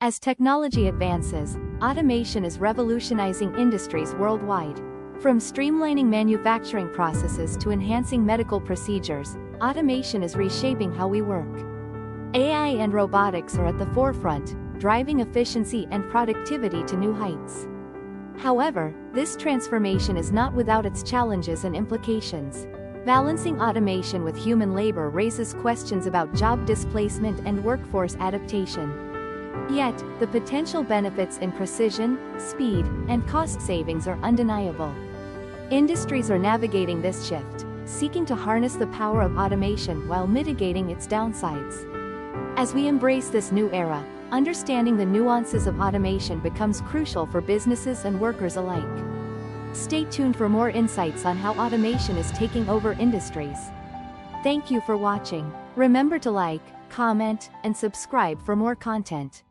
As technology advances, automation is revolutionizing industries worldwide. From streamlining manufacturing processes to enhancing medical procedures, automation is reshaping how we work. AI and robotics are at the forefront, driving efficiency and productivity to new heights. However, this transformation is not without its challenges and implications. Balancing automation with human labor raises questions about job displacement and workforce adaptation. Yet, the potential benefits in precision, speed, and cost savings are undeniable. Industries are navigating this shift, seeking to harness the power of automation while mitigating its downsides. As we embrace this new era, understanding the nuances of automation becomes crucial for businesses and workers alike. Stay tuned for more insights on how automation is taking over industries. Thank you for watching. Remember to like, comment, and subscribe for more content.